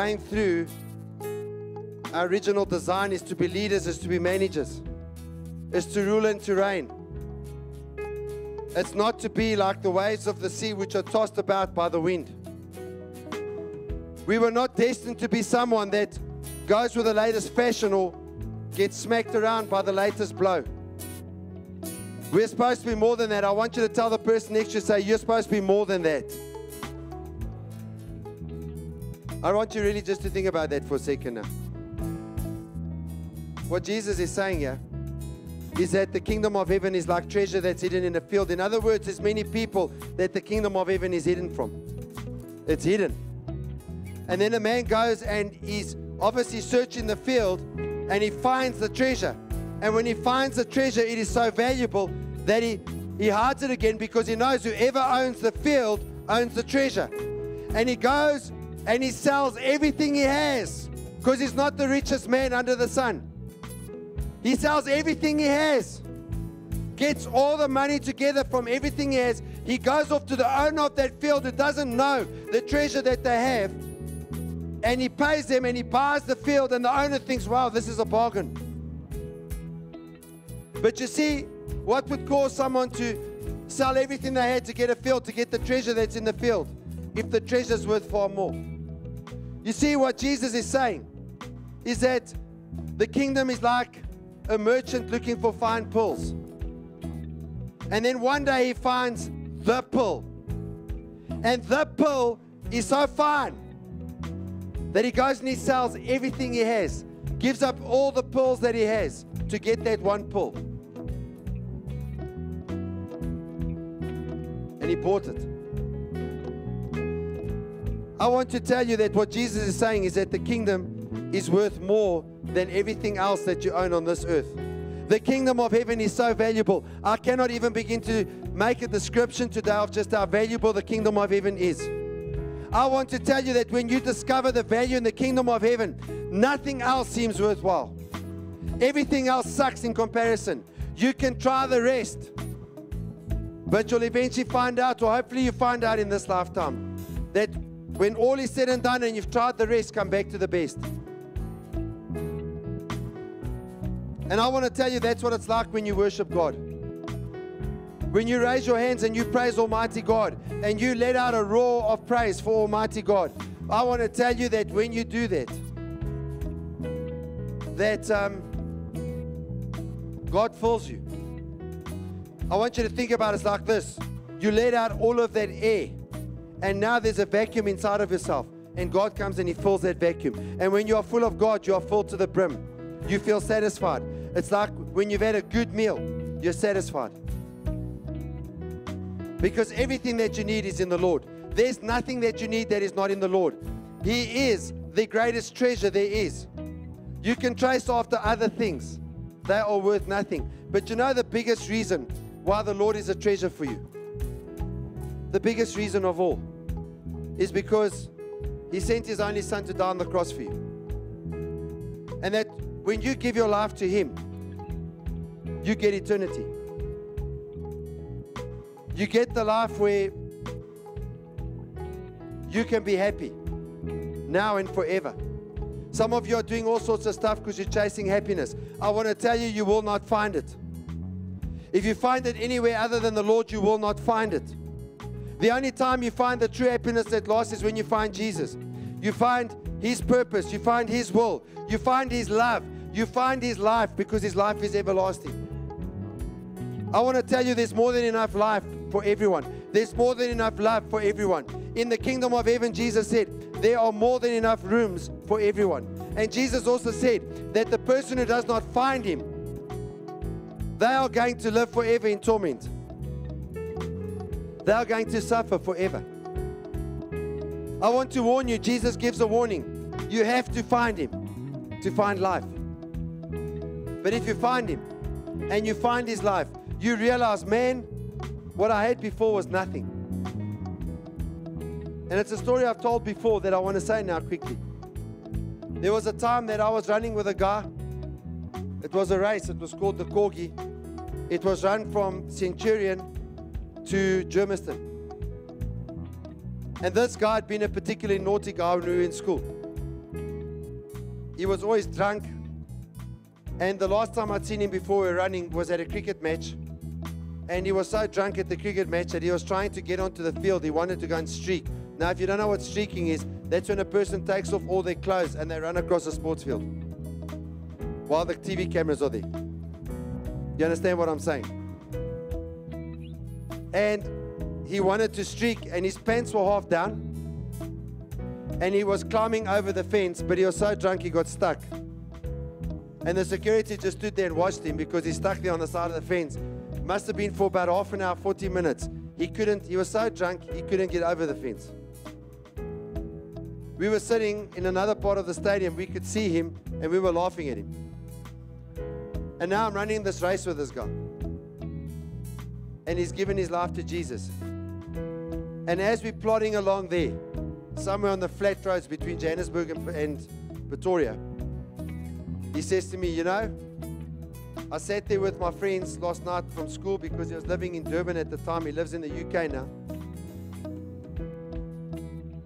going through, our original design is to be leaders, is to be managers, is to rule and to reign. It's not to be like the waves of the sea which are tossed about by the wind. We were not destined to be someone that goes with the latest fashion or gets smacked around by the latest blow. We're supposed to be more than that. I want you to tell the person next to you, say, you're supposed to be more than that. I want you really just to think about that for a second now. What Jesus is saying here is that the kingdom of heaven is like treasure that's hidden in a field. In other words, there's many people that the kingdom of heaven is hidden from. It's hidden. And then a man goes and he's obviously searching the field and he finds the treasure. And when he finds the treasure, it is so valuable that he hides it again, because he knows whoever owns the field owns the treasure. And he goes and he sells everything he has, because he's not the richest man under the sun. He sells everything he has, gets all the money together from everything he has. He goes off to the owner of that field who doesn't know the treasure that they have, and he pays them and he buys the field, and the owner thinks, wow, this is a bargain. But you see, what would cause someone to sell everything they had to get a field, to get the treasure that's in the field, if the treasure's worth far more? You see, what Jesus is saying is that the kingdom is like a merchant looking for fine pearls. And then one day he finds the pearl. And the pearl is so fine that he goes and he sells everything he has, gives up all the pearls that he has to get that one pearl. And he bought it. I want to tell you that what Jesus is saying is that the kingdom is worth more than everything else that you own on this earth. The kingdom of heaven is so valuable. I cannot even begin to make a description today of just how valuable the kingdom of heaven is. I want to tell you that when you discover the value in the kingdom of heaven, nothing else seems worthwhile. Everything else sucks in comparison. You can try the rest, but you'll eventually find out, or hopefully you find out in this lifetime, that when all is said and done and you've tried the rest, come back to the best. And I want to tell you, that's what it's like when you worship God. When you raise your hands and you praise Almighty God, and you let out a roar of praise for Almighty God, I want to tell you that when you do that, God fills you. I want you to think about it like this. You let out all of that air, and now there's a vacuum inside of yourself, and God comes and He fills that vacuum. And when you are full of God, you are full to the brim. You feel satisfied. It's like when you've had a good meal, you're satisfied. Because everything that you need is in the Lord. There's nothing that you need that is not in the Lord. He is the greatest treasure there is. You can trace after other things. They are worth nothing. But you know the biggest reason why the Lord is a treasure for you? The biggest reason of all is because He sent His only Son to die on the cross for you. And that when you give your life to Him, you get eternity. You get the life where you can be happy now and forever. Some of you are doing all sorts of stuff because you're chasing happiness. I want to tell you, you will not find it. If you find it anywhere other than the Lord, you will not find it. The only time you find the true happiness that lasts is when you find Jesus. You find His purpose. You find His will. You find His love. You find His life, because His life is everlasting. I want to tell you, there's more than enough life for everyone. There's more than enough love for everyone. In the kingdom of heaven, Jesus said, there are more than enough rooms for everyone. And Jesus also said that the person who does not find Him, they are going to live forever in torment. They are going to suffer forever. I want to warn you, Jesus gives a warning. You have to find Him to find life. But if you find Him and you find His life, you realize, man, what I had before was nothing. And it's a story I've told before that I want to say now quickly. There was a time that I was running with a guy. It was a race. It was called the Corgi. It was run from Centurion to Germiston. And this guy had been a particularly naughty guy when we were in school. he was always drunk. And the last time I'd seen him before we were running was at a cricket match. And he was so drunk at the cricket match that he was trying to get onto the field. He wanted to go and streak. Now, if you don't know what streaking is, that's when a person takes off all their clothes and they run across a sports field while the TV cameras are there. You understand what I'm saying? And he wanted to streak, and his pants were half down. And he was climbing over the fence, but he was so drunk he got stuck. And the security just stood there and watched him because he's stuck there on the side of the fence. Must have been for about half an hour, 40 minutes. He was so drunk, he couldn't get over the fence. We were sitting in another part of the stadium. We could see him, and we were laughing at him. And now I'm running this race with this guy. And he's given his life to Jesus. And as we're plodding along there, somewhere on the flat roads between Johannesburg and Pretoria, he says to me, you know, I sat there with my friends last night from school because he was living in Durban at the time. He lives in the UK now.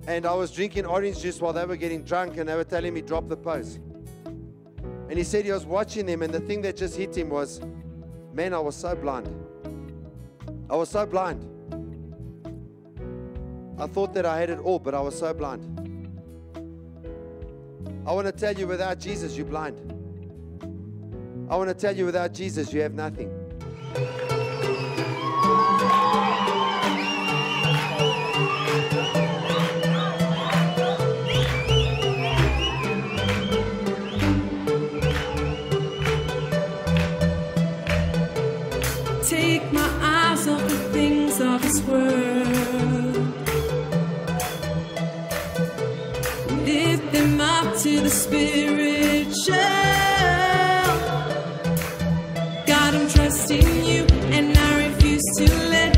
And I was drinking orange juice while they were getting drunk, and they were telling me, drop the pose. And he said he was watching them, and the thing that just hit him was, man, I was so blind. I was so blind. I thought that I had it all, but I was so blind. I want to tell you, without Jesus, you're blind. I want to tell you, without Jesus, you have nothing. Take my eyes off the things of this world, lift them up to the spiritual. God, I'm trusting you, and I refuse to let